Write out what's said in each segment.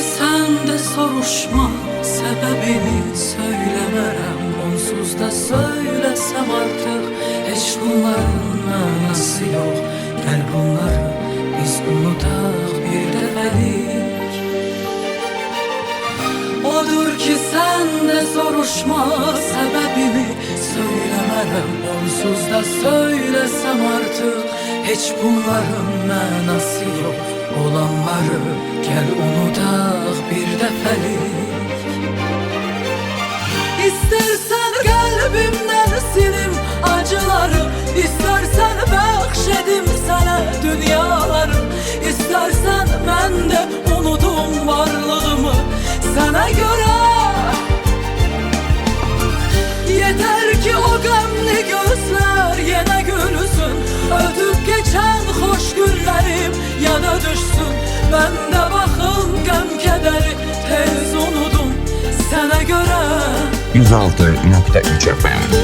sen de soruşma, sebebini söylemerem. Onsuz da söylesem artık hiç bunların manası yok. Gel bunları biz unutak bir defelik. Odur ki sen de soruşma, sebebini söylemerem. Onsuz da söylesem artık hiç bunların manası yok. Olanları gel unutak bir defelik. İstersen kalbimden silim acıları, İstersen bəxşedim sana dünyaları, İstersen ben de unudum varlığımı sana göre. Yeter ki o gamli gözler yine gülsün, ötüp geçen hoş günlerim yana düşsün. Ben de bakın gam kederi tez unudum sana göre. 106.3 FM.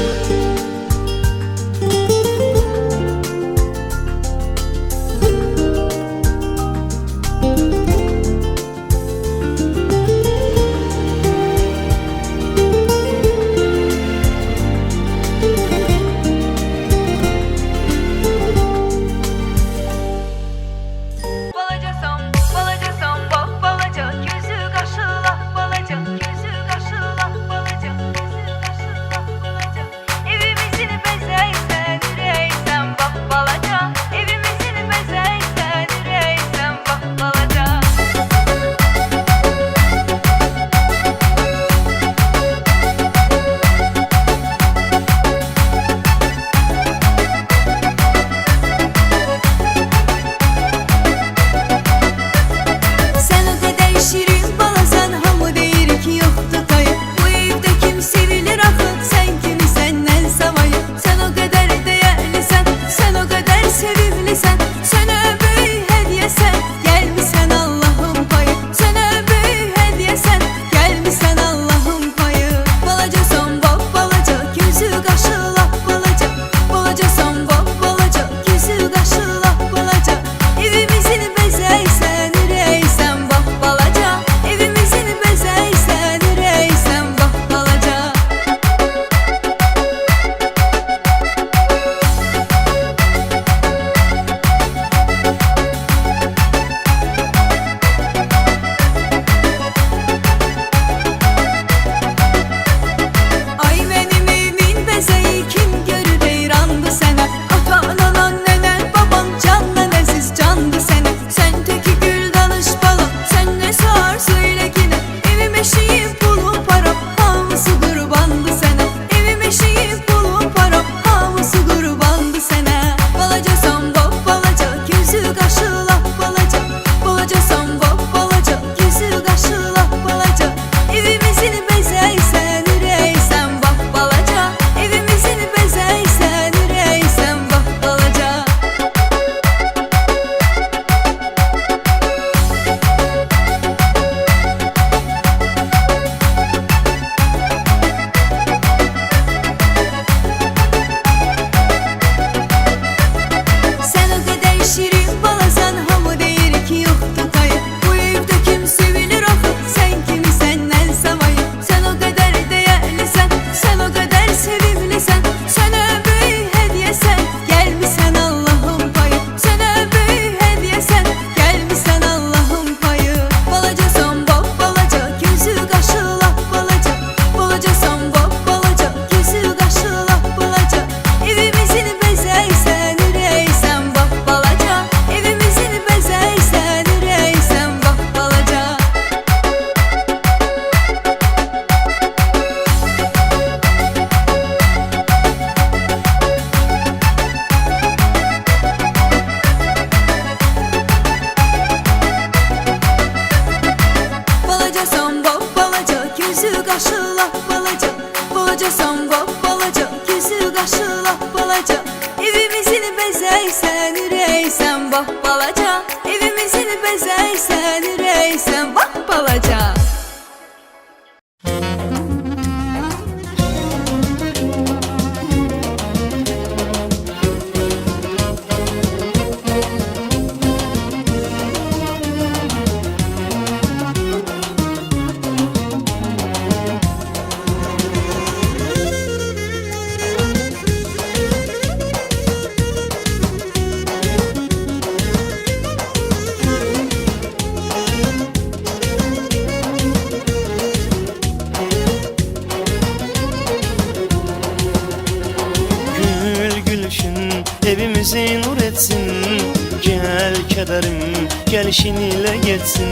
kederim gelişin ile geçsin.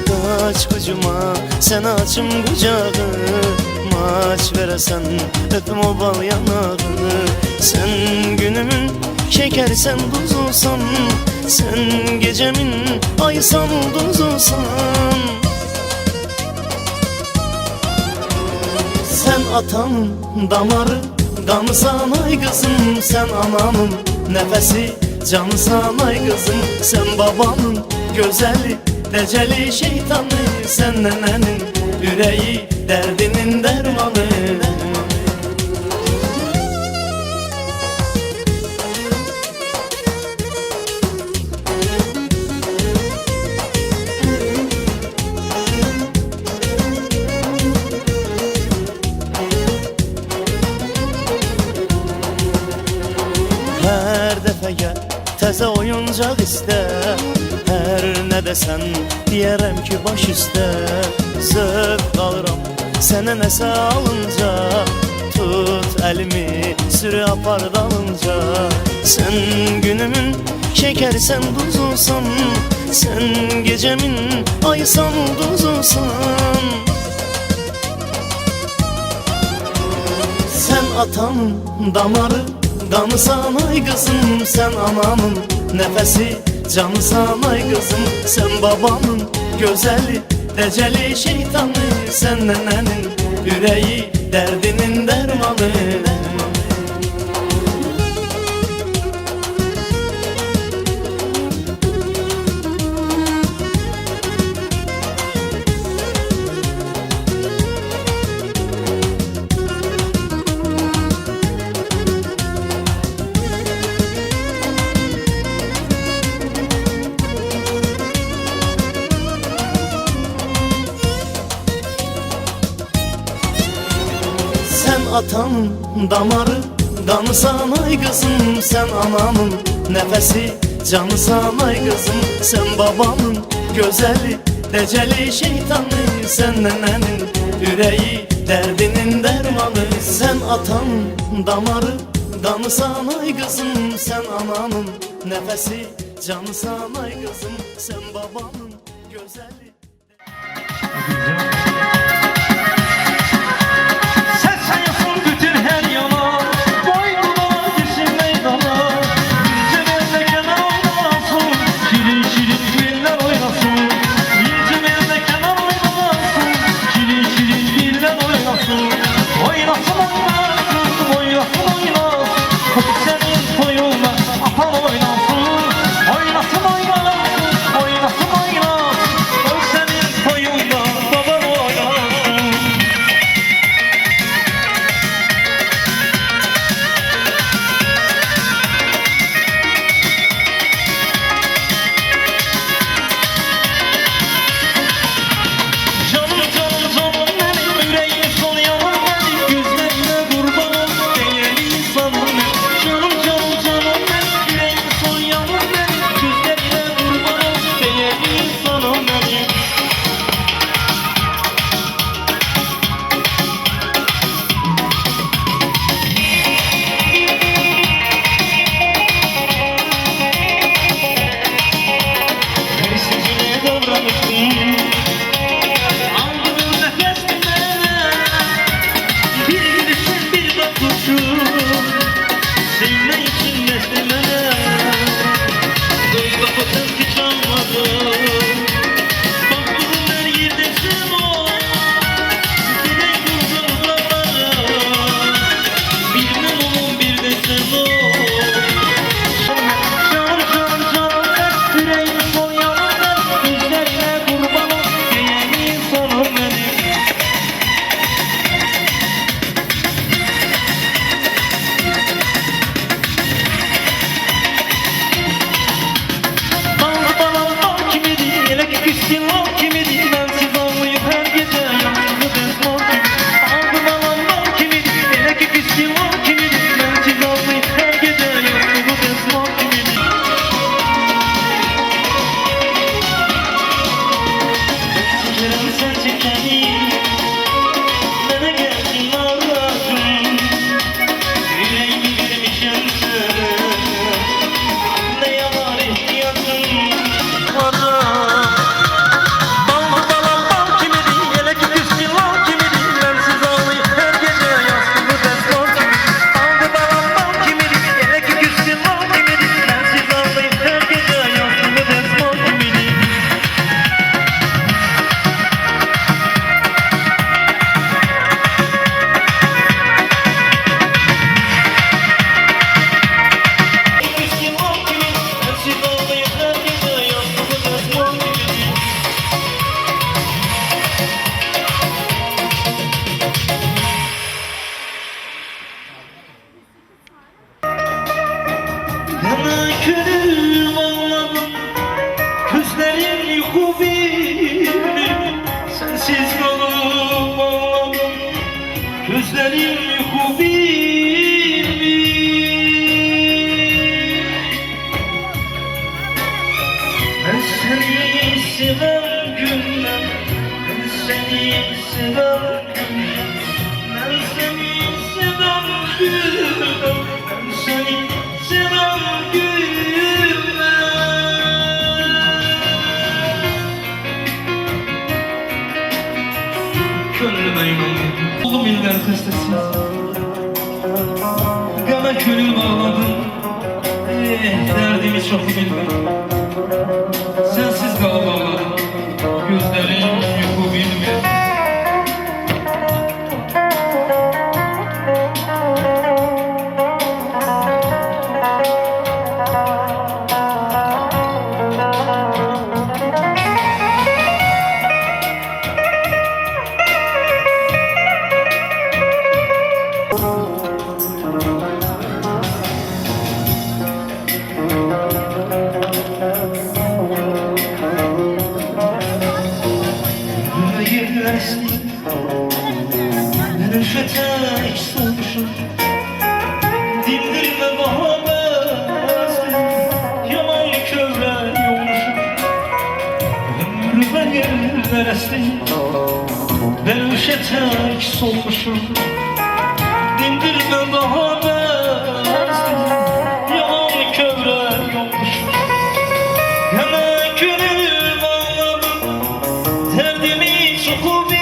Kaç kucuma sen açım kucağı, maç veresen öpüm o bal yanağı. Sen günümün şekersen tuzulsan, sen gecemin aysan ulduzulsan. Sen atamın damarı, kanısan ay kızım. Sen anamın nefesi, canısan ay kızım. Sen babamın gözeli, deceli şeytanı. Sen nenenin yüreği, derdinin dermanı. Her dəfə gəl təzə oyuncaq istə, hər nə desən deyərəm ki baş üstə. Zövq alıram sənə nəsə alınca, tut əlimi sürü apar dalınca. Sən günümün şəkərsən duzulsan, sən gecəmin aysan ulduzulsan. Sen atamın damarı, kanısan ay kızım. Sen anamın nefesi, canısan ay kızım. Sen babamın gözeli, deceli şeytanı. Sen nenenin yüreği, derdinin dermanı. Sen atamın damarı, kanısan ay kızım. Sen anamın nefesi, canısan ay kızım. Sen babamın gözeli, deceli şeytanı. Sen nenenin yüreği, derdinin dermanı. Sen atamın damarı, kanısan ay kızım. Sen anamın nefesi, canısan ay kızım. Sen babamın gözeli. Oynasın oynasın, oynasın oynasın. Oy senin toyunda baban seni seven gülüm, ben seni seven gülüm, ben seni seven gülüm. Gönlüme inandım, oldum iller hastası. Gana gönül bağladım, derdimi çok bilmem. Sensiz kalıp ağladım, gözlerim yuku bilmem. Ben üşetek solmuşum, dindirme bahamazdı, yaman kövrek yolmuşum. Ömrüme yerler esti, ben üşetek solmuşum, dindirme bahamazdı, yaman kövrek yolmuşum. Yana gönül bağladım, derdimi çok bildim.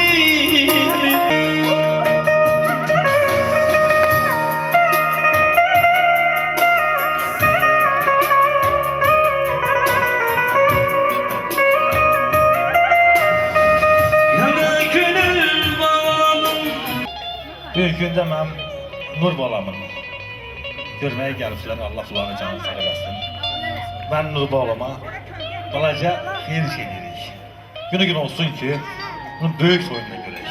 Bir gündə mənim Nur balamın görməyə gəlibsilər, Allah fulanı canı sağ eləsin. Mən Nur balama balaca xeyir şey deyirik. Günü gün olsun ki, bunun böyük soyununa görək.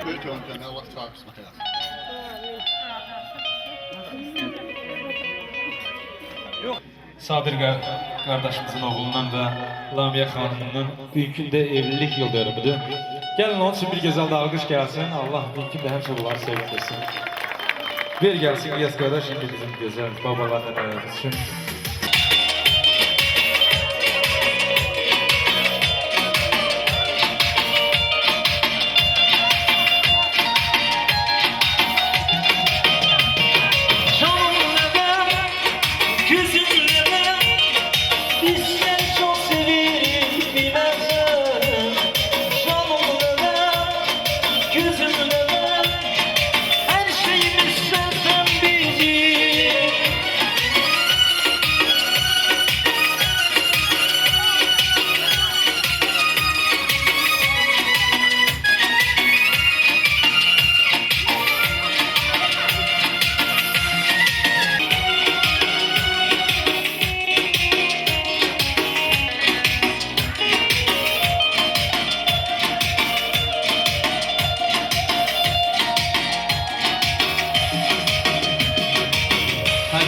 Büyük önceden Allah çarpsın. Sadir qardaşımızın oğlundan və Lamiyə xanımının mümkün də evlilik yıl dönümüdür. Gəlin onun üçün bir gözəl də alqış gəlsin. Allah mümkün də həmişə bunları sevindirsin. Bir gəlsin İlyas qardaş, indi bizim gözəl babalar nələrimiz üçün.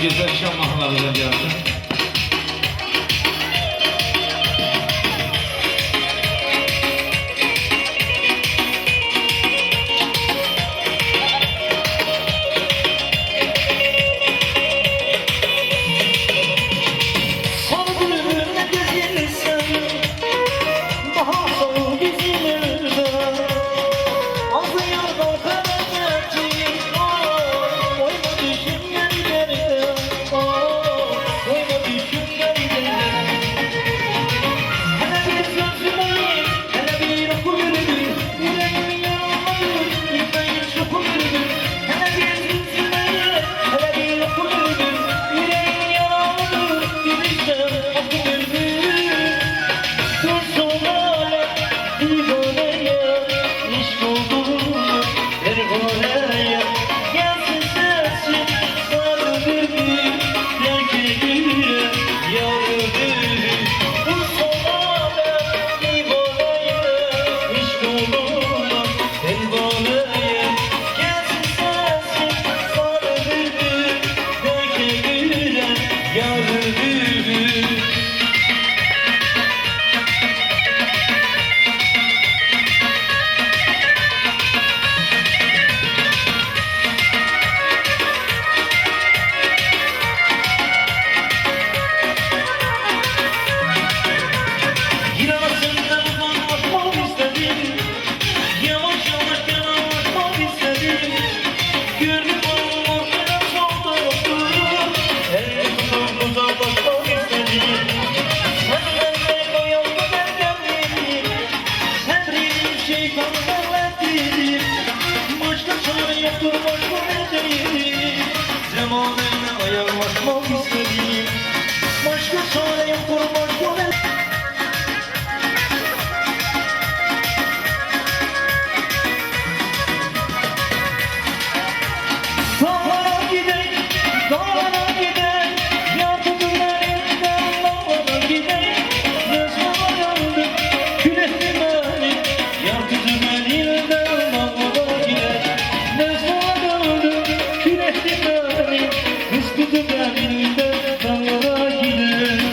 Güzel şan mahnılarına gelsin. musallat yedim. Başka çare yoktur başka yedim. Zamanına ayarlaşmak istedim. Başka çare yoktur başka Dağlara gidek, dağlara gidek, yakıtın elinden dağlara gidek. Gözüme yandı, kürekli benim, yakıtın elinden dağlara gidek. Gözüme yandı, kürekli benim, kıskıtın elinden dağlara gidek.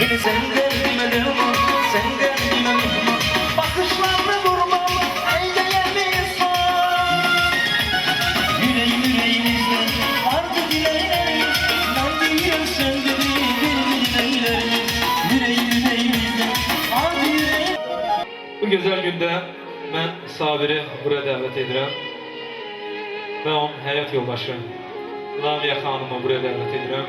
Beni sen derdime derman, sen derdime mihman. Bakışlarını vurmam, elde gelmeyiz var. Yüreğimizde artık ilerleriz. Ben biliyorum sen de birbirini ilerleriz. Yüreğimizde artık yüreğim. Bu güzel günde ben Sabir'i buraya davet edirəm ve onun hayat yoldaşı Lamiye Hanım'ı buraya davet edirəm.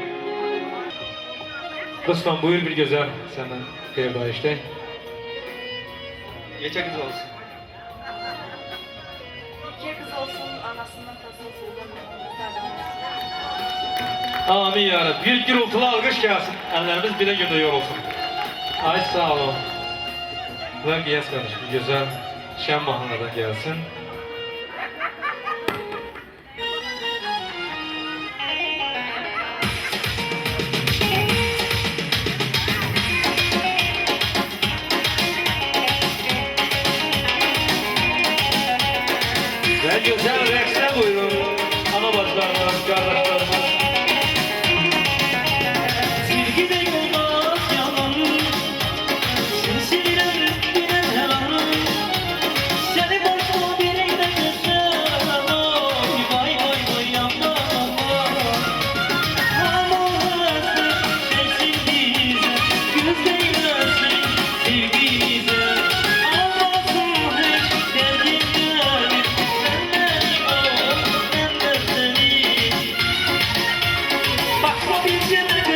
Dostum buyur bir güzel senden xeyirda işte. Neçə kız olsun? İki kız olsun, anasından tasılsın. Amin ya Rabbi. Bir gürültülü alkış gelsin. Ellerimiz bile günde yorulsun. Ay sağ olun. Ve Giyas kardeş bir güzel şen mahalladan gelsin. Ve güzel reksine buyurun. Ana bacılarımız, kardeşlerimiz. Sevgide olmaz yalan. Seni sevilen bilen hemen. Seni başka birine göster. Vay vay vay yandan. Aman sensin bize, göz değmezsin sevgimize. Almasın hiç derdimden. Senden ol, ben de seni. Bakma bir cennet.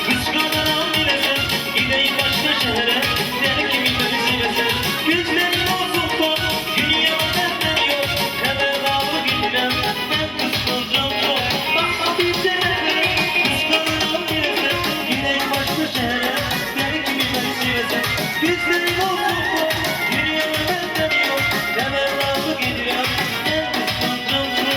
Kıskanırım bilesen, gideyim başka şehre. Seni kimi sevesen, gözlerin olsun da dünya benden yok. Hemen alıp gitmem, ben kıskanacağım çok. Bakma bir cennet. Kıskanırım bilesen, gideyim başka şehre. Seni kimi sevesen, gözlerin olsun da dünya benden yok. Hemen alıp gitmem, ben kıskanacağım çok.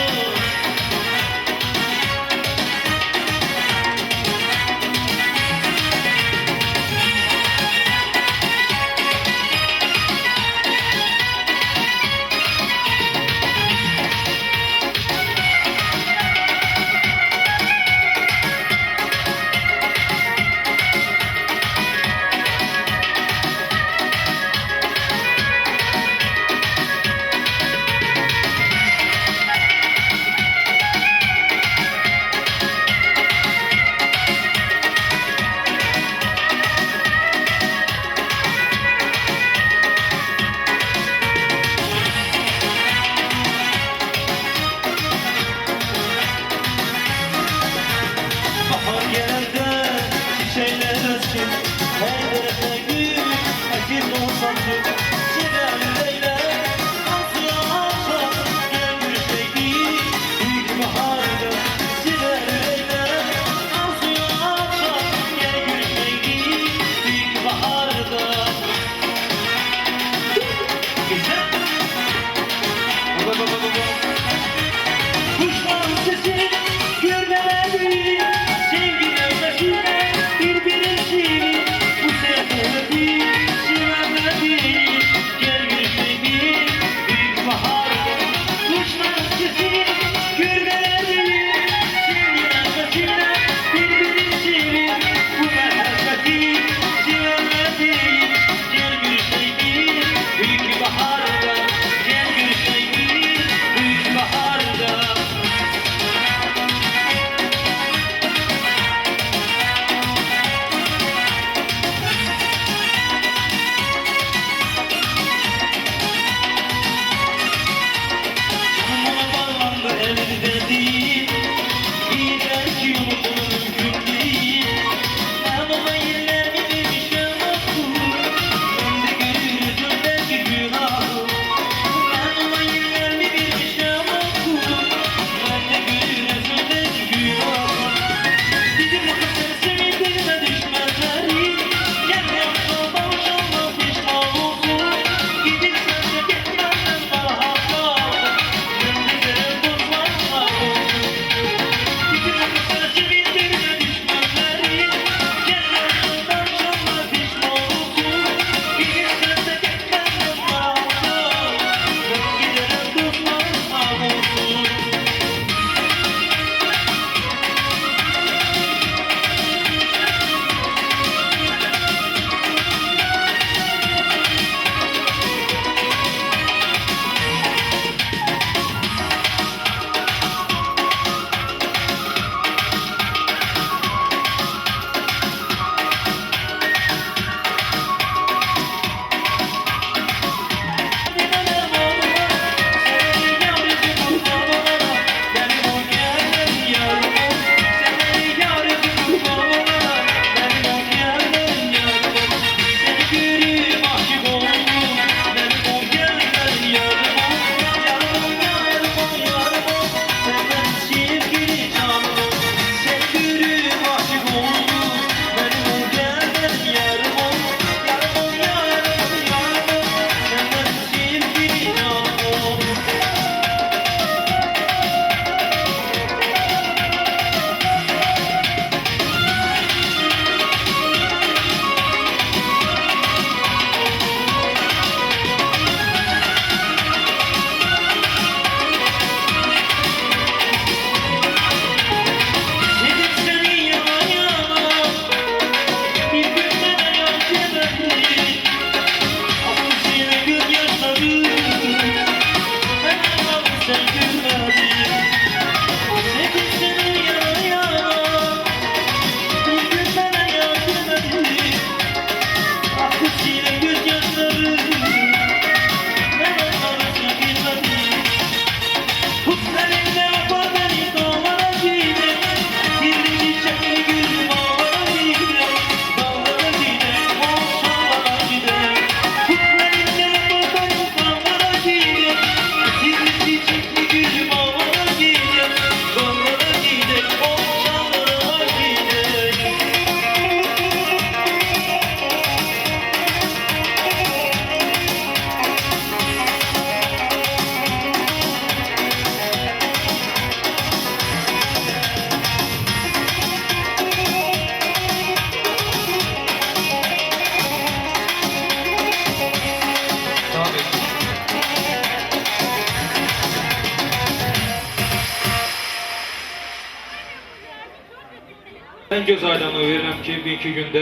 Mən göz aydınlığı verirəm ki, bugünkü gündə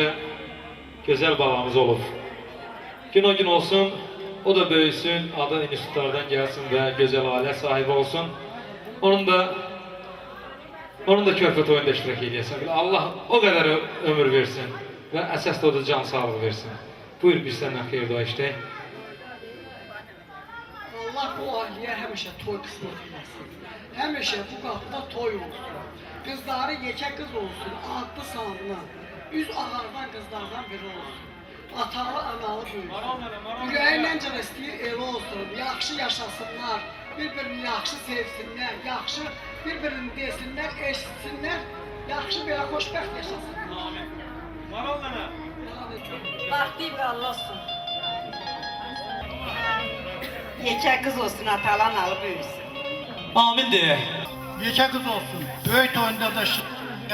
gözəl balamız olub. Gün o gün olsun, o da böyüsün, adı institutlardan gəlsin və gözəl ailə sahibi olsun. Onun da körpə toyunda iştirak edəsən. Allah o qədər ömür versin və əsas da o da can sağlığı versin. Buyur, biz səndən xeyir dua işləyək. Allah bu ailəyə həmişə toy qismət eləsin. Həmişə bu qapıda toy olsun. Qızları yekə qız olsun, adlı sanlı. Üz ağardan qızlardan biri olsun. Atalı, analı böyüsün. Ürəyindən can istəyir, elə olsun. Yaxşı yaşasınlar, bir-birini yaxşı sevsinlər, yaxşı bir-birini desinlər, eşitsinlər, yaxşı belə xoşbəxt yaşasınlar. Amin. Maral nənə. Bahtı ve Allah olsun. Yekə qız olsun, atalan alı büyüsün. Amin deyə. Yekə qız olsun. Böyük toyunda da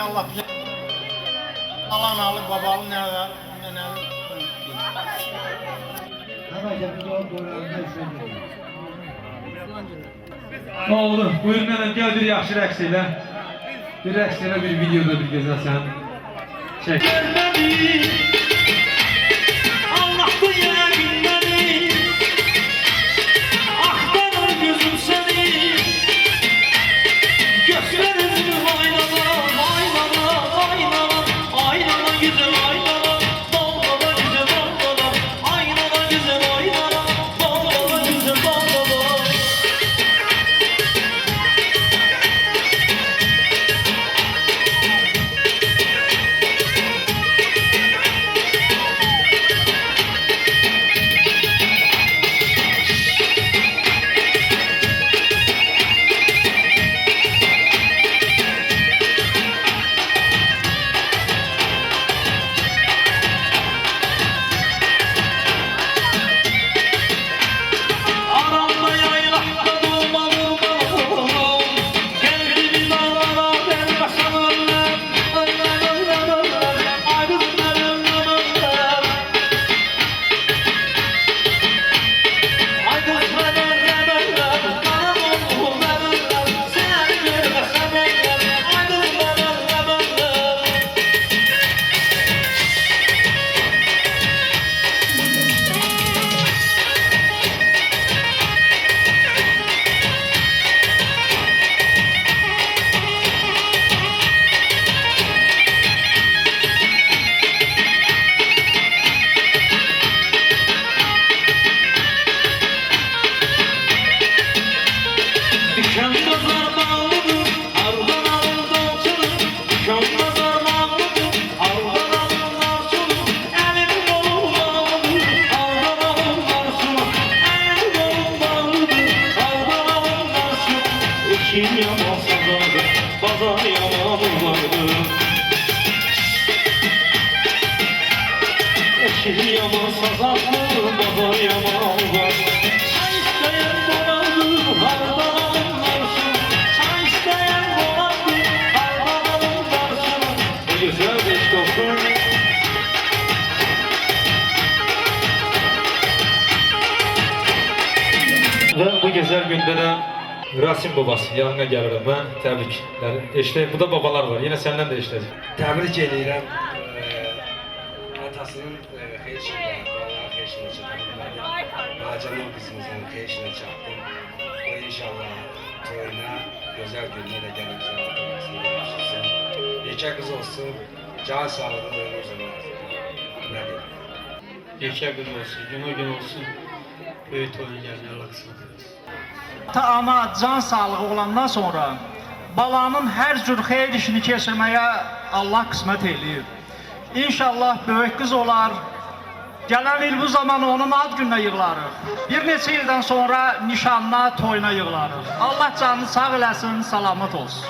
Allah bilir. Analı, babalı, nənələr. Oldu. Buyur nənəm, gəl bir yaxşı rəqs elə. Bir rəqs elə, bir videoda bir gözəl sən. Çək. Allah bu yere bilmedi. Aktarır gözüm seni. Gösteririz aynana, aynana, aynana, aynana güzel aynana, bağlama güzel bağlama, aynana güzel aynana, bağlama güzel bağlama. Aramda yaylakta durmadım oğlum. Geldi dağlara gelmesin ölüm. Ölüm, ölüm, ölüm. Ayrılır, ölüm, ölüm. Ayrılır, ölüm, ölüm. Karam oğlum, ölüm. Sen görmesen ölüm. Ayrılır, ölüm, ölüm. Diken pazar bağlıdır, ardan alında açılır. Diken pazar bağlıdır, ardan alında açılır. Elim kolum bağlıdır, ardan alında açılır. Elim kolum bağlıdır, ardan alında açılır. Eşim yaman sazardır, pazar yaman vardır. Eşim yaman sazardır, pazar yaman vardır. Çay isteyen dolandır, ardan alında açılır. Çay isteyen dolandır, ardan alında açılır. Güzel bir dostum. Və bu gözəl gündə də Rasim babası yanına gəlirəm mən. Təbriklər. Eşləyək. Bu da babalar var. Yenə səndən də eşləyəcək. Təbrik edirəm atasının xeyir işinə, balaların xeyir işinə çatdım. Balacanan qızımızın xeyir işinə çatdım. O inşallah toyuna, gözəl gününə də gəlib zəvətləməsin, yaşasın. Yekə qız olsun, can sağlığı ömür zəvət. Nə deyim? Yekə qız olsun, gün o gün olsun. Böyük toyun gəlin, Allah qısmət etsin. Ama can sağlığı olandan sonra balanın hər cür xeyir işini keçirməyə Allah qismət eləyir. İnşallah böyük qız olar. Gələn il bu zaman onun ad gününə yığılarıq. Bir neçə ildən sonra nişanına, toyuna yığılarıq. Allah canını sağ eləsin, salamat olsun.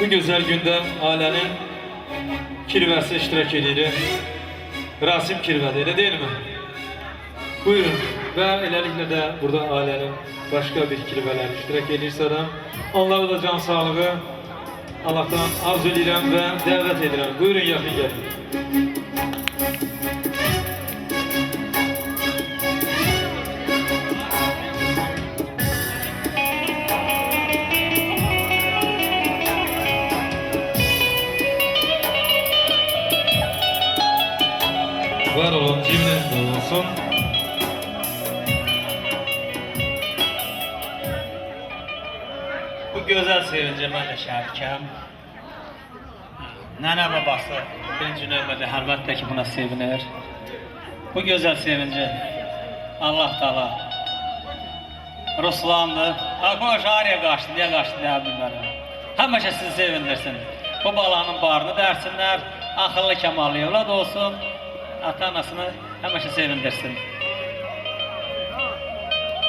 bu güzel günde ailenin kirvesi iştirak edilir. Rasim kirvede, öyle değil mi? Buyurun. Ve eləliklə də burada ailenin başka bir kirveler iştirak edirsə də onlara da can sağlığı Allah'tan arzu edirəm və dəvət edirəm. Buyurun, yaxın gəlin. Var olun, cimrinizde olsun. Bu güzel sevince ben de şərikəm. Nənə babası birinci növbədə əlbəttə ki buna sevinir. Bu güzel sevinci Allah Taala Ruslandı. Akbaş araya qaçdı, niyə qaçdı deyə bilmərəm. Həmişə sizi sevindirsin. Bu balanın barını dərsinlər, axıllı kəmallı evlad olsun. Ata-anasını həmişə sevindirsin.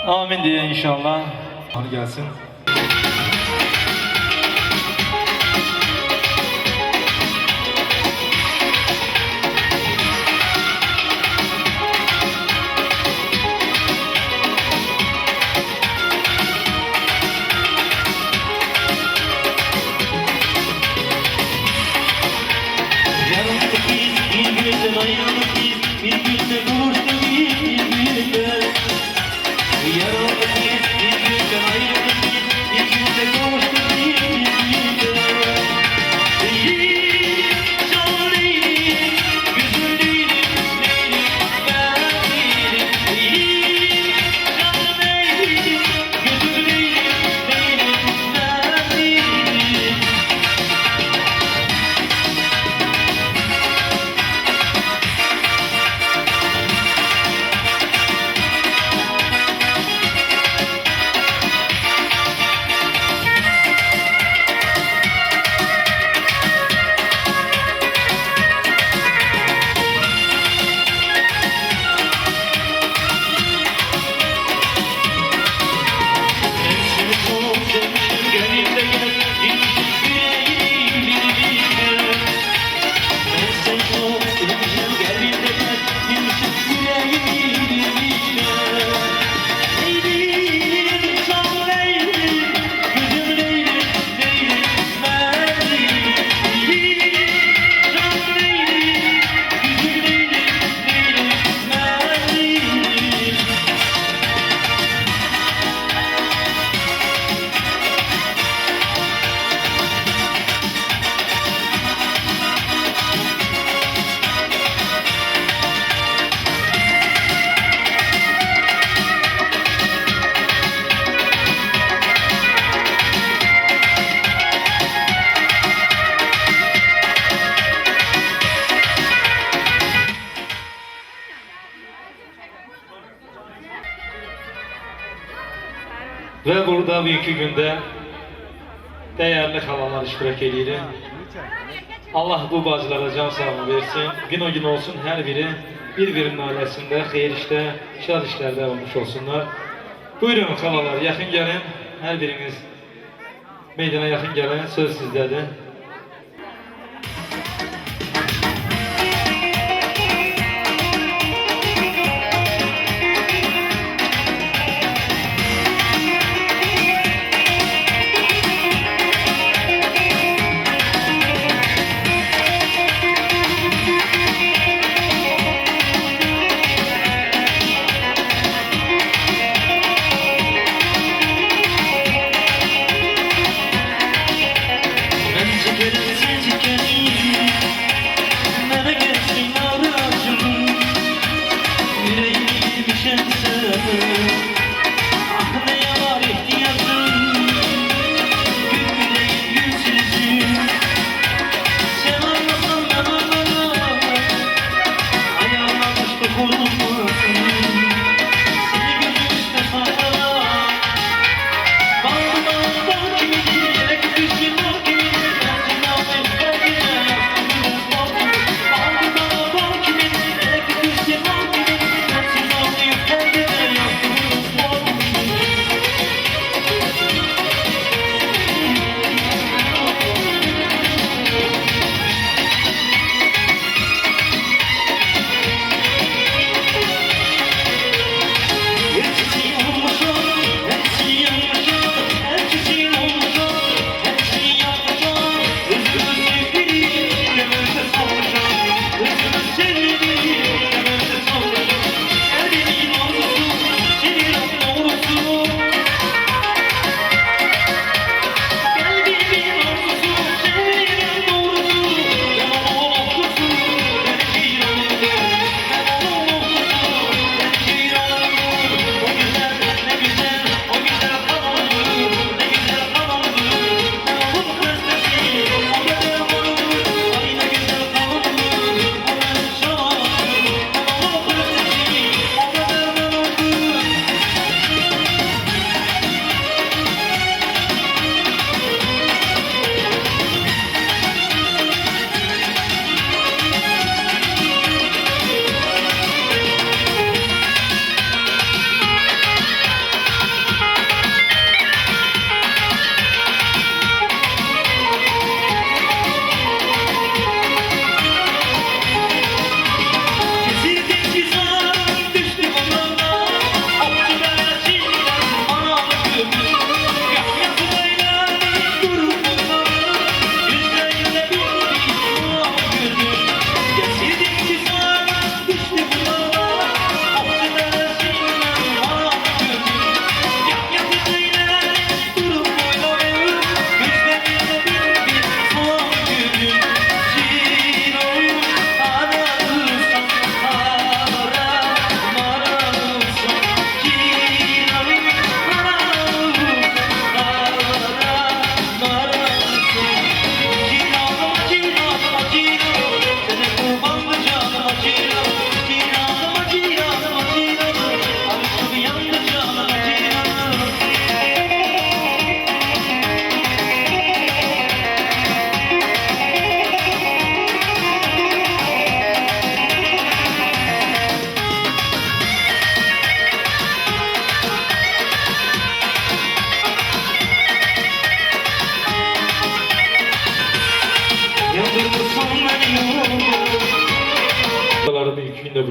Amin diye inşallah. Hani gelsin. Ve burada bugünkü günde değerli halalar iştirak edir. Allah bu bacılara can sağlığı versin. Gün o gün olsun her biri birbirinin ailesinde, hayır işte, şad işlerde olmuş olsunlar. Buyurun halalar, yakın gelin. Her biriniz meydana yakın gelin. Söz sizdedir.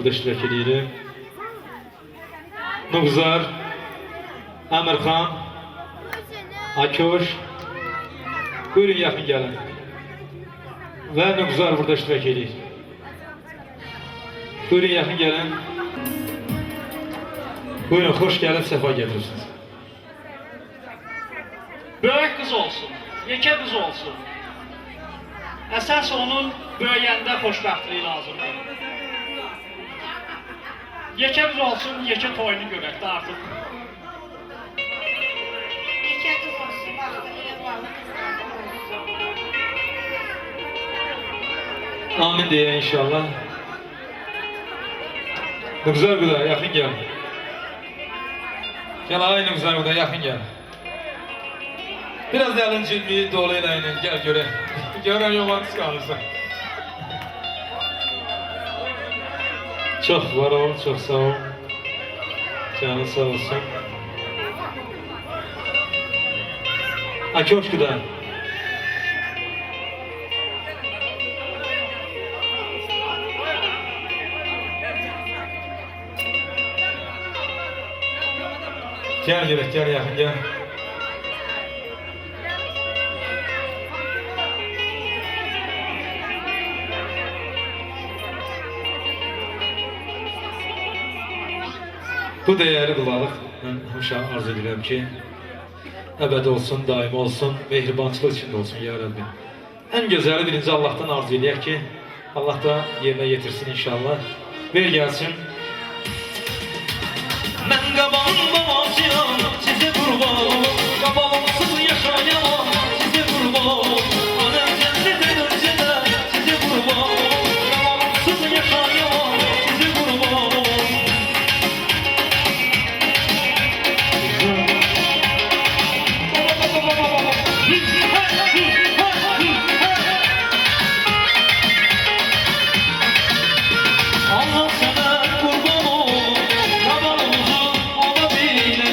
burada iştirak edirəm. Nugzar, Əmirxan, Akoş, buyurun yaxın gəlin. Və Nugzar burada iştirak edir. Buyurun yaxın gəlin. Buyurun, xoş gəlib, səfa getirsiniz. Böyük qız olsun, yekə qız olsun. Əsas onun böyüyəndə xoşbəxtliyi lazımdır. Yekə qız olsun, yekə toyunu görək də artıq. Yekə qız olsun, baxın, yuvalı qızlardan olsun. Amin deyə inşallah. Nugzar Quda, yaxın gəl. Gəl, ay Nugzar Quda, yaxın gəl. Biraz da əlin cilmi dolu ilə gəl görək. Görən yoxlarınız qalırsa. Çox var ol, çox sağ ol. Canı sağ olsun. Akoş Quda. Gel gerek, gel yakın gel. Bu değerli qulaq, mən hoşa arz edirəm ki, əbəd olsun, daim olsun, mehribançılıq içində olsun, ya Rabbi. Ən gözəli birinci Allah'tan arz edək ki, Allah da yerinə yetirsin inşallah. Ver gəlsin. Mən qabalım babacıyam, sizə qurban, qabalımsız yaşayamam, sizə qurban. Anəm cənnətən öncədə, sizə qurban, qabalımsız yaşayamam, sizə qurban. Allah sana kurban ol, kabalımızı ala bile.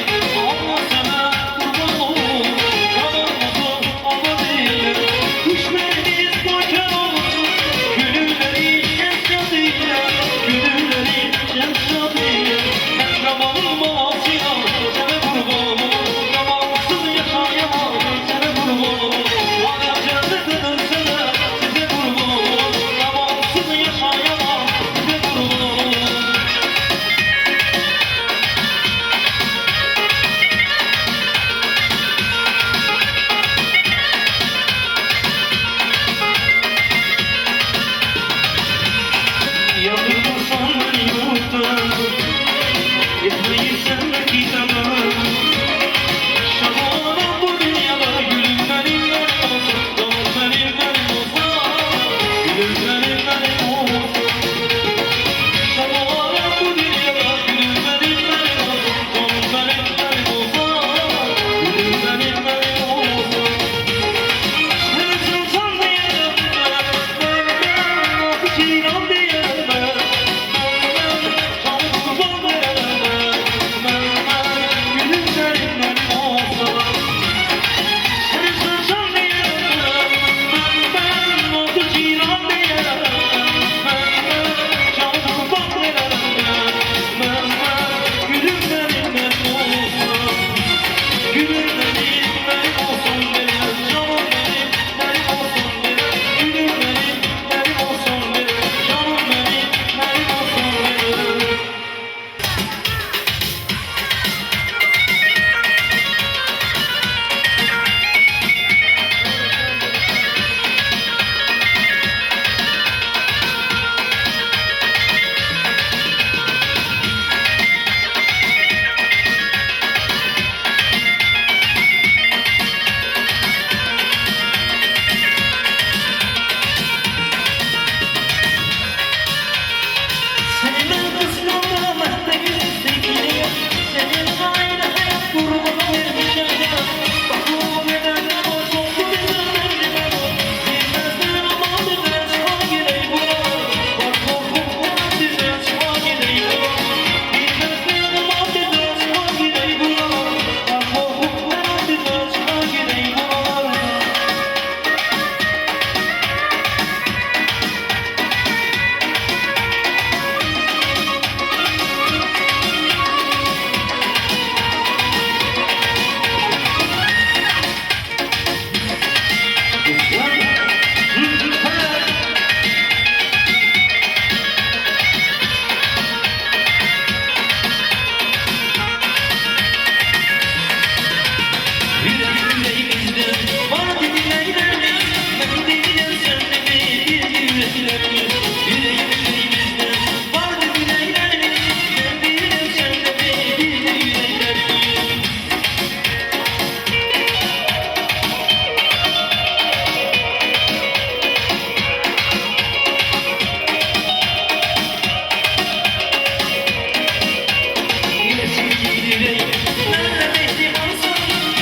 yüreğim Benle mehribansın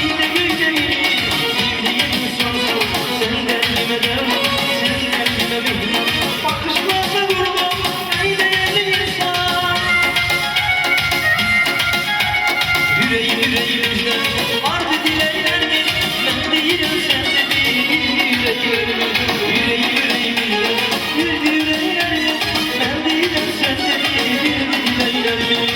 bir de gülceğim Sevdiğim insansın sen derdime derman Sen derdime mehriban Bakışlarda vurma ey değerli insan Yüreğimizde vardı dileklerimiz Ben değilim sen de değil yüreklerimiz Yüreğimizde güldü yüreklerimiz Ben değilim sen de değil dileklerimiz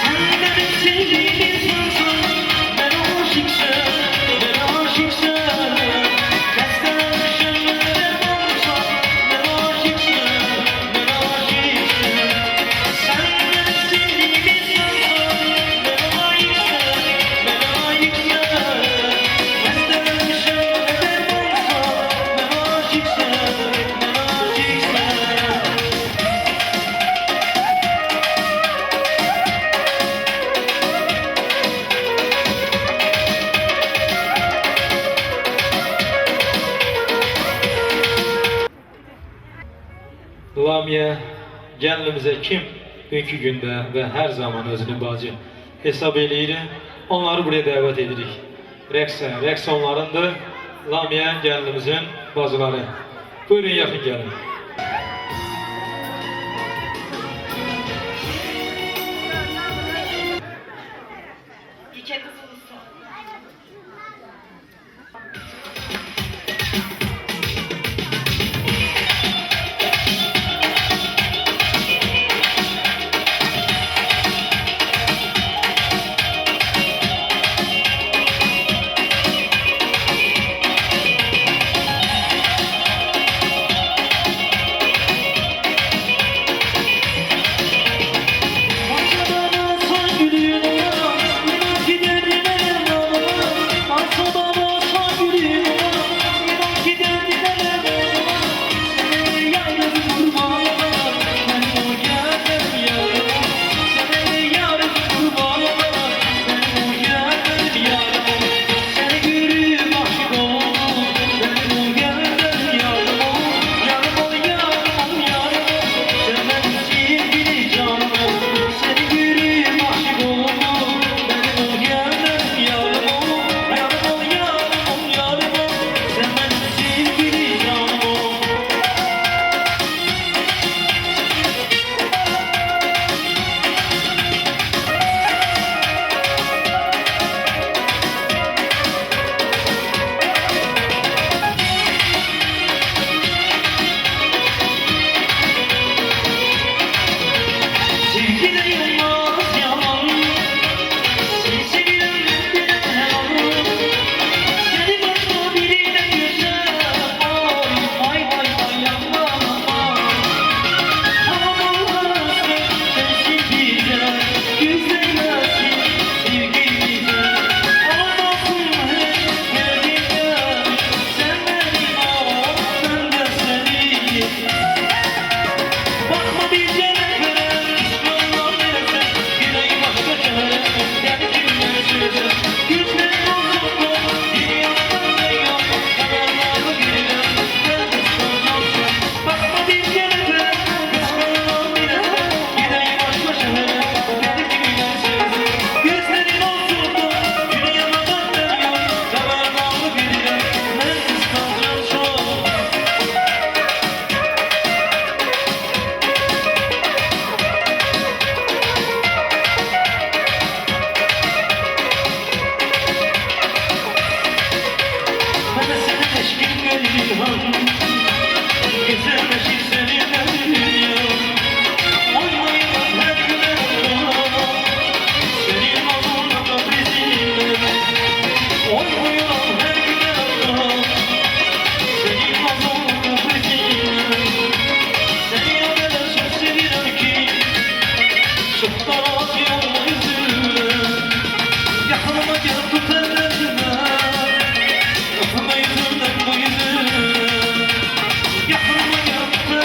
Sen benim sevdiğim insansın Ben aşıksın Ben aşıksın Kastamışım ben olsam Ben aşıksın Ben aşıksın Sen benim sevdiğim insansın Ben aşıksın Ben aşıksın Kastamışım ben olsam Ben aşıksın Ben aşıksın Lamiye gönlümüze kim bugünkü günde ve her zaman özünü bacı hesab eləyir, onları buraya davet edirik. Rəqs onlarındır. Lamiye gönlümüzün bacıları. Buyurun yakın gelin. Yeke kız olsun. Bana son gülüyor İnan ki derdine bana bana son gülüyor İnan ki derdine bana Seni yarım kurban Ben o geldim yarım Seni yarım kurban Ben o geldim yarım Seni görüp aşık oldum Ben o geldim yarım Yarım yarım yarım Sen benim sevgili canım Seni görüp aşık oldum Ben o geldim yarım Yarım yarım yarım Sen benim sevgili canım Sevgide yılmaz yalan Seni sevilen bir helan Seni başka birine güzel Vay vay vay yandan Havalar sensin bize Güzellersin sevgimize Almasın hep geldiğinde Sen benim ben de seni Bakma bir cennet düşmanlar nefret Yüreği başka çare Yani kimler söyle Güçlerin olsun Dünyadan ne yok Kaderlerle girer Ben kıskancaksın Bakma bir cennet düşmanlar nefret Yüreği başka çare Yani kimler söyle Güçlerin olsun Dünyadan ne yok Kaderlerle girer Ben kıskancaksın Ben seni teşkil veririm Güzelleşir seninle dünya Oynayalım her güne Senin adına da bizimle Oynayalım her güne Senin adına da bizimle Seni öyle çok seviyorum ki Çok da atıyor yüzüne Yakınıma gel tut ellerime Öpme yüzünden bu yüzü Yakınıma gel tut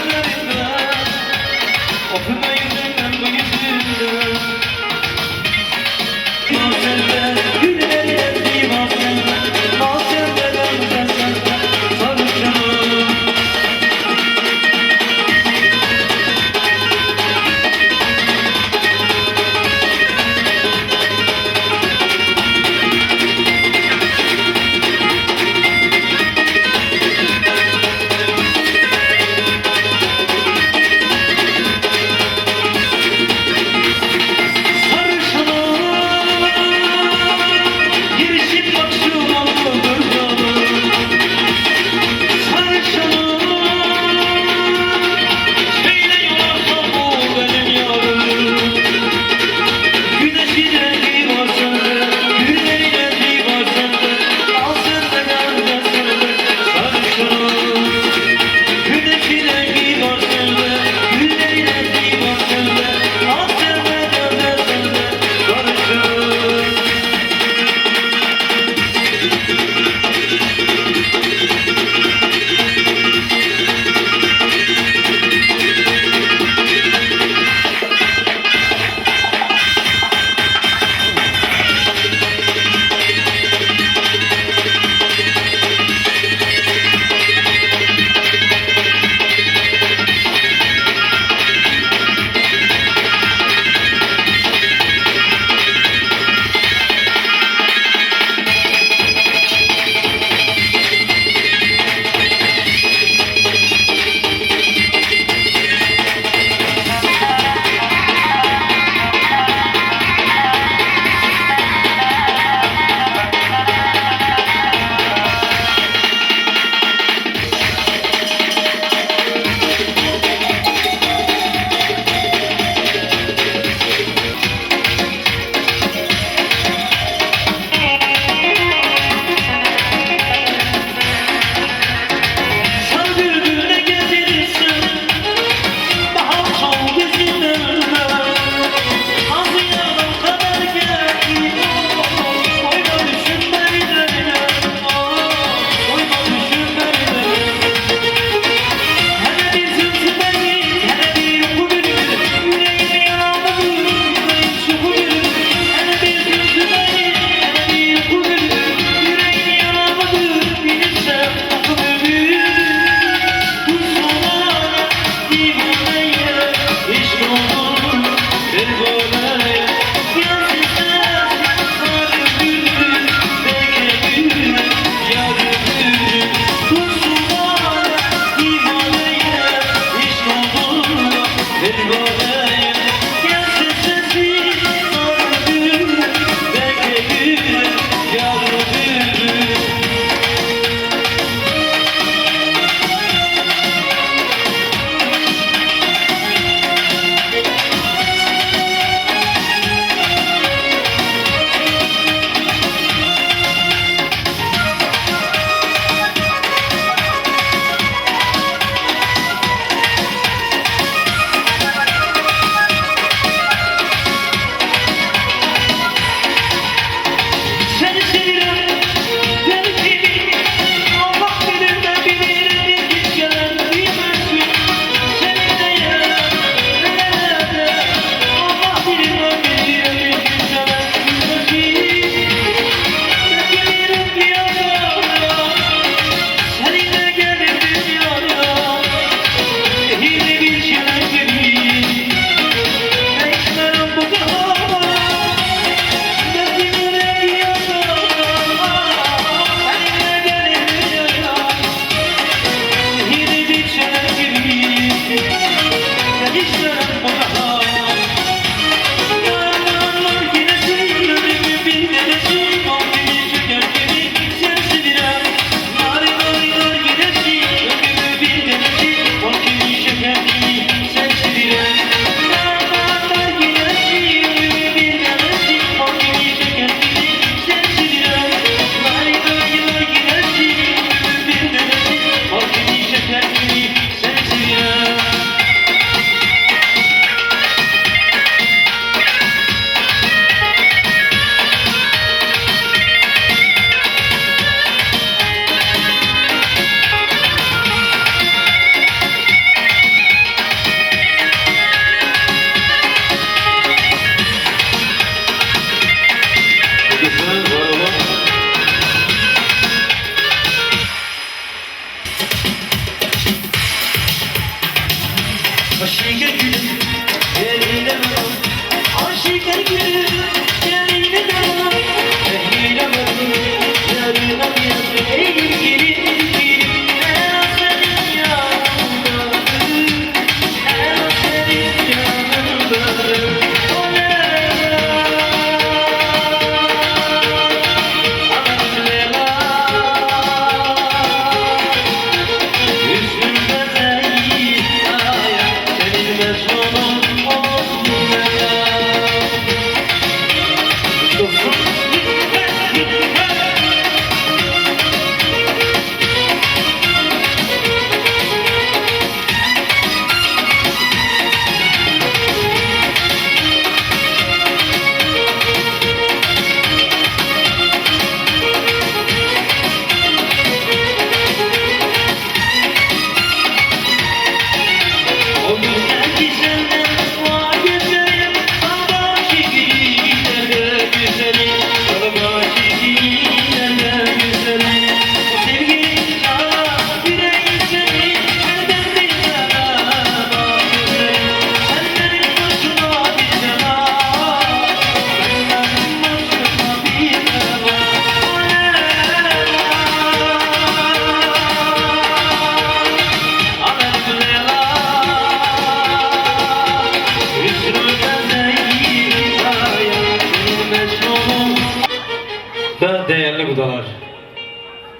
değerli kudalar.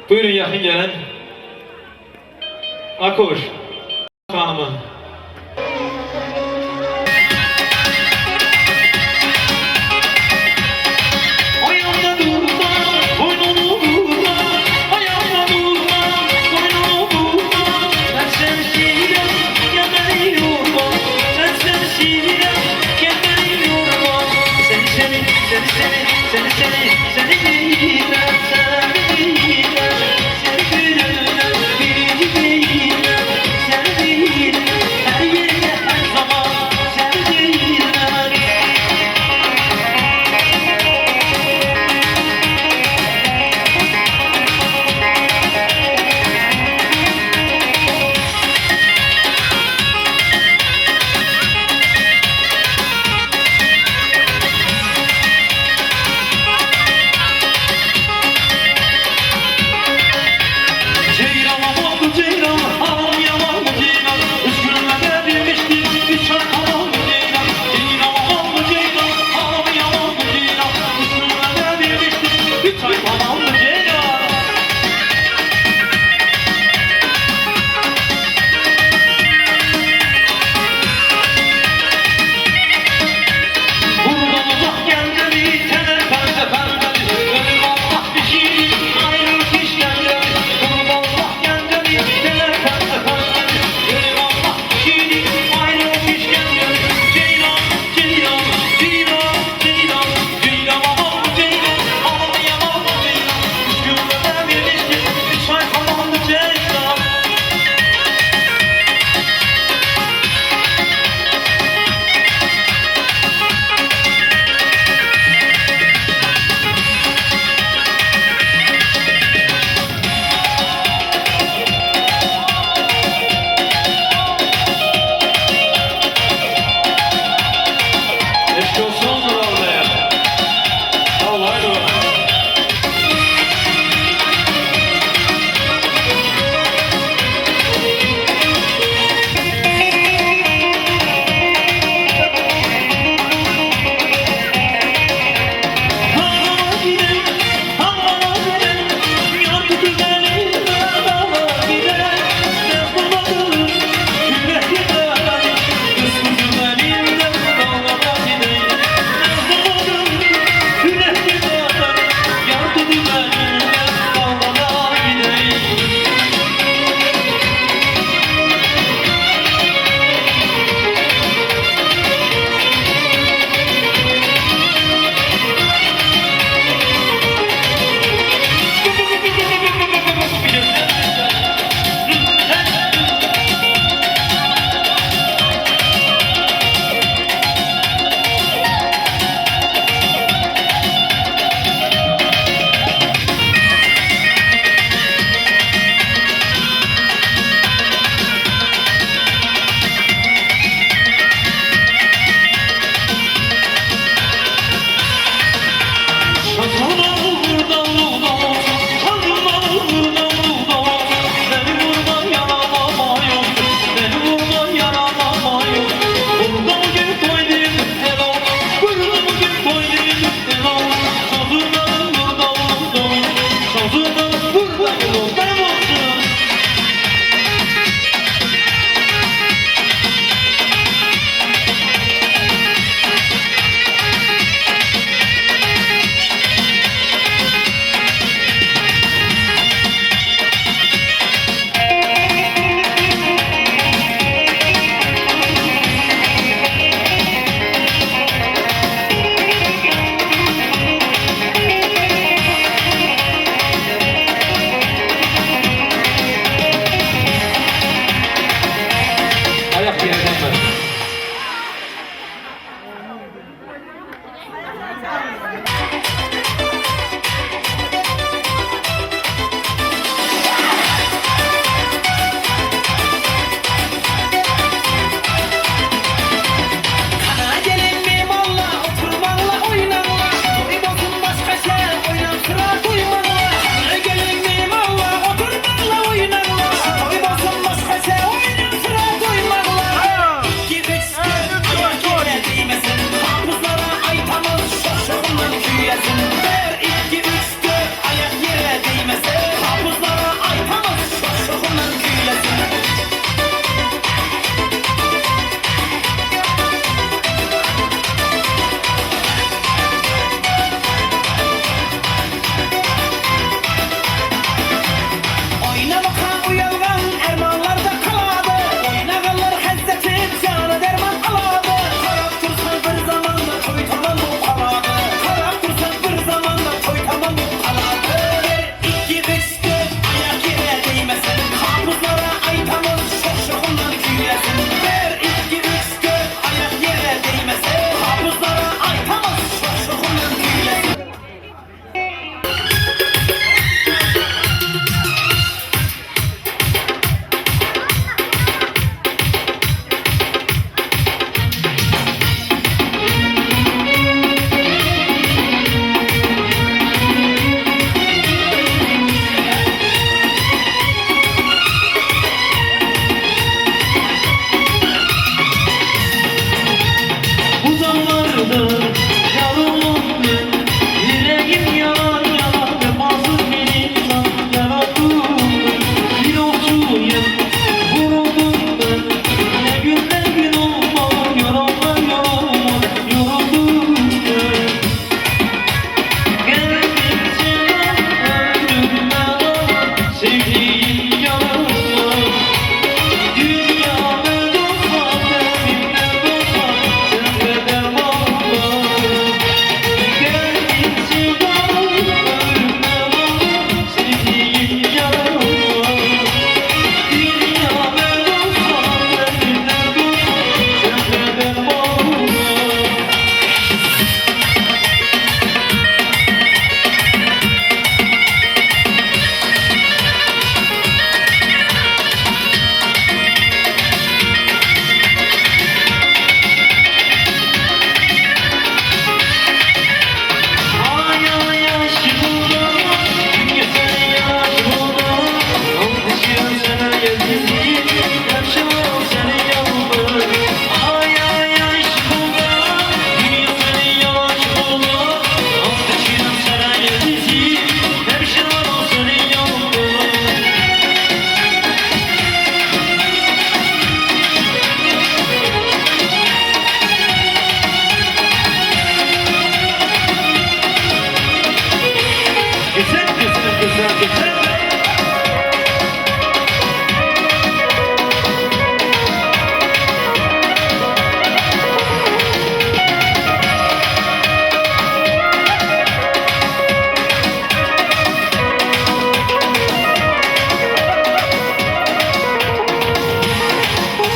Buyurun yakın gelin. Akoş hanımı. Ayağımda durma, boynunu vurma. Ayağımda durma, boynunu vurma. Ben sensiyle kendini yorma. Ben sensiyle kendini yorma. Seni bilmem, seni bilmem. Seni gülümden bilmem. Seni bilmem, her yerde her zaman. Seni bilmem.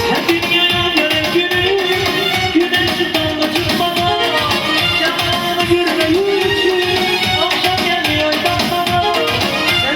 Sen dünyaya gelen günü, güneşi parlatır bana. Yalanı görmeyi için, akşam gelmiyor bana. Sen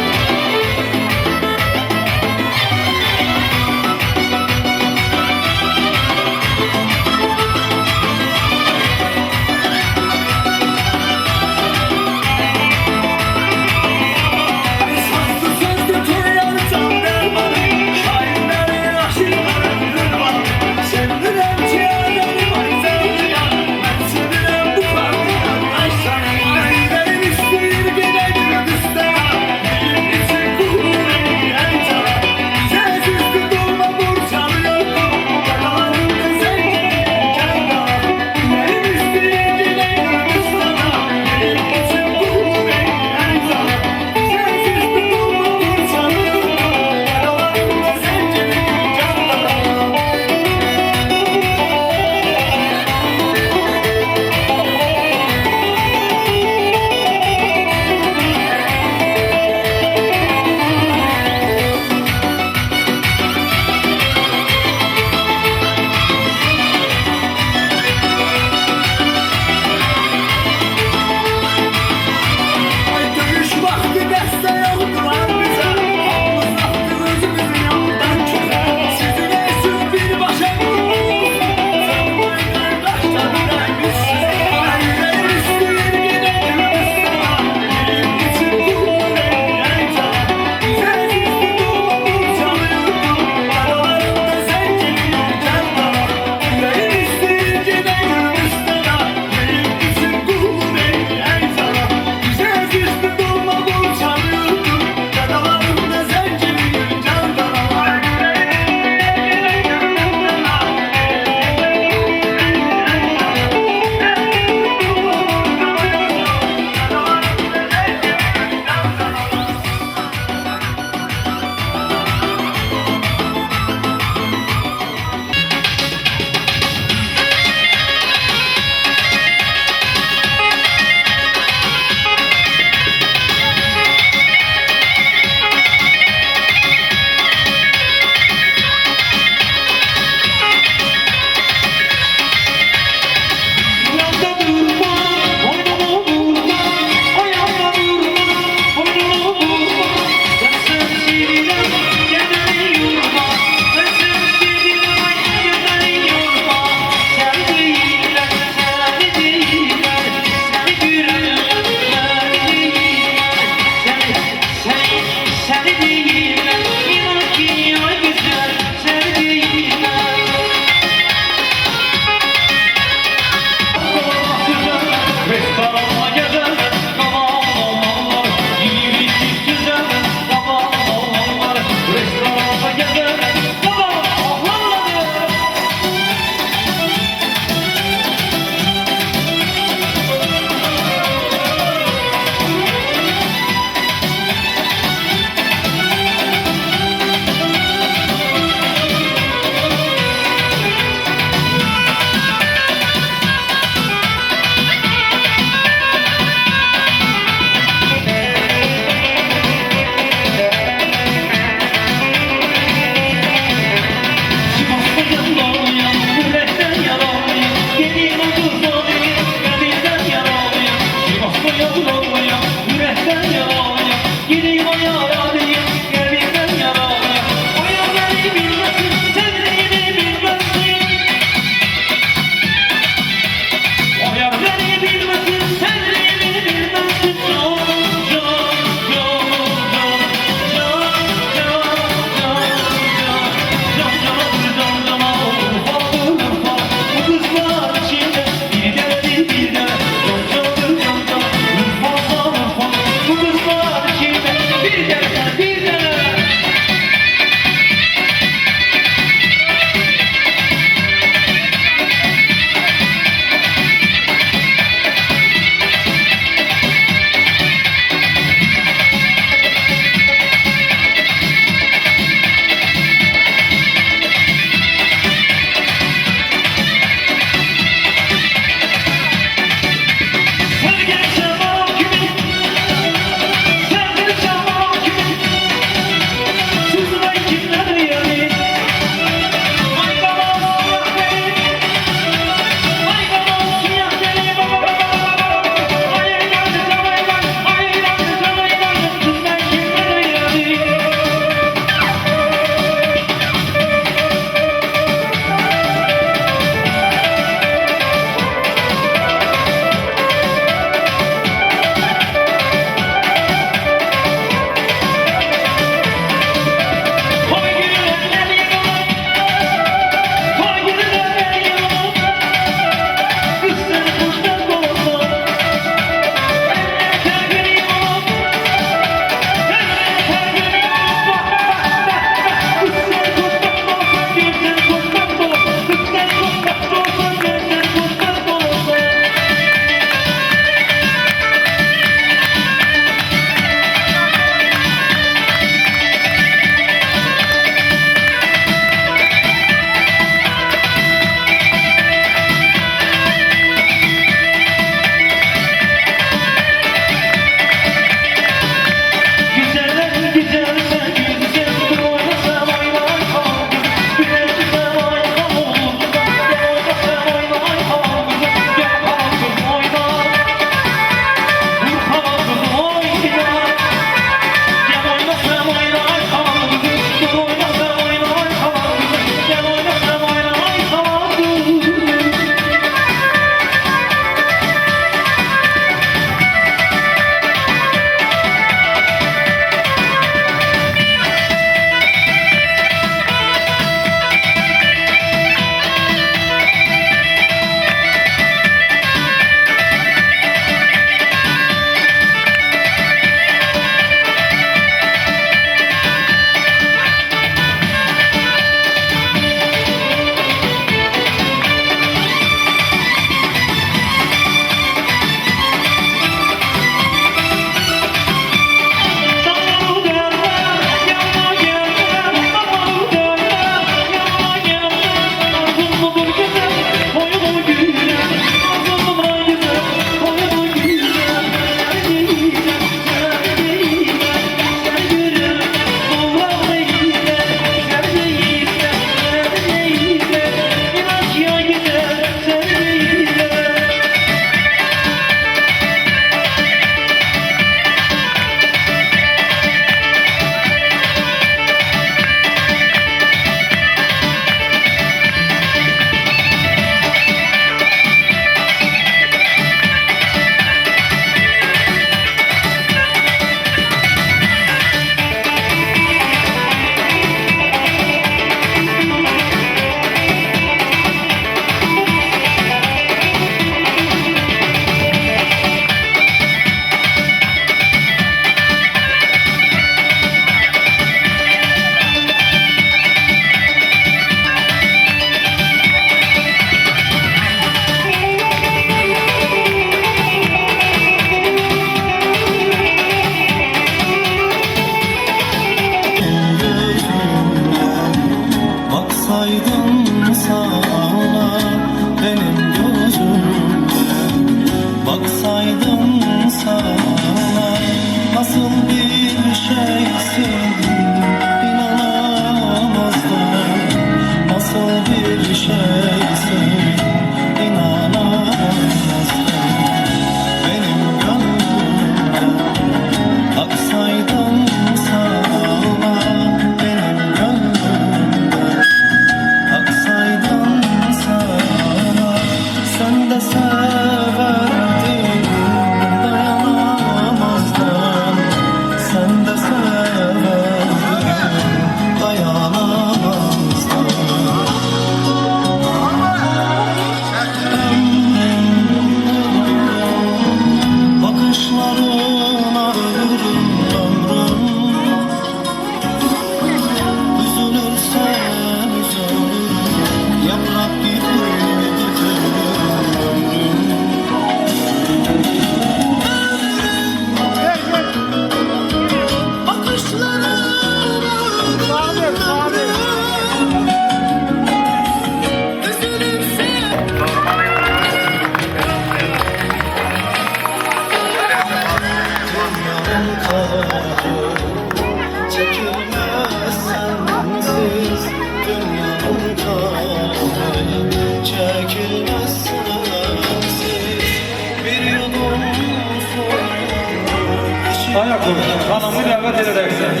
dur. Hanımı dəvət edəcəksən.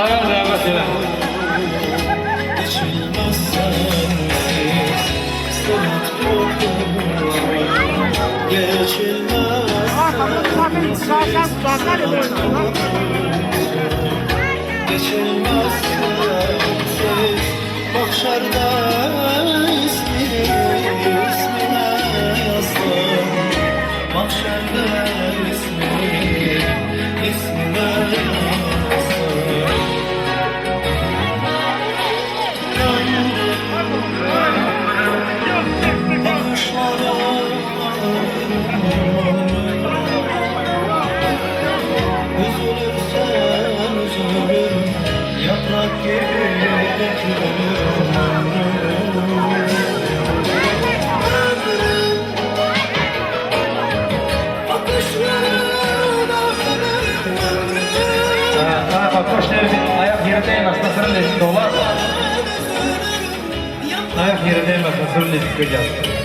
Ayaq dəvət elə. Ayak yere değmezse sırın lezik dolar. Ayak yere değmezse sırın lezik göreceğiz.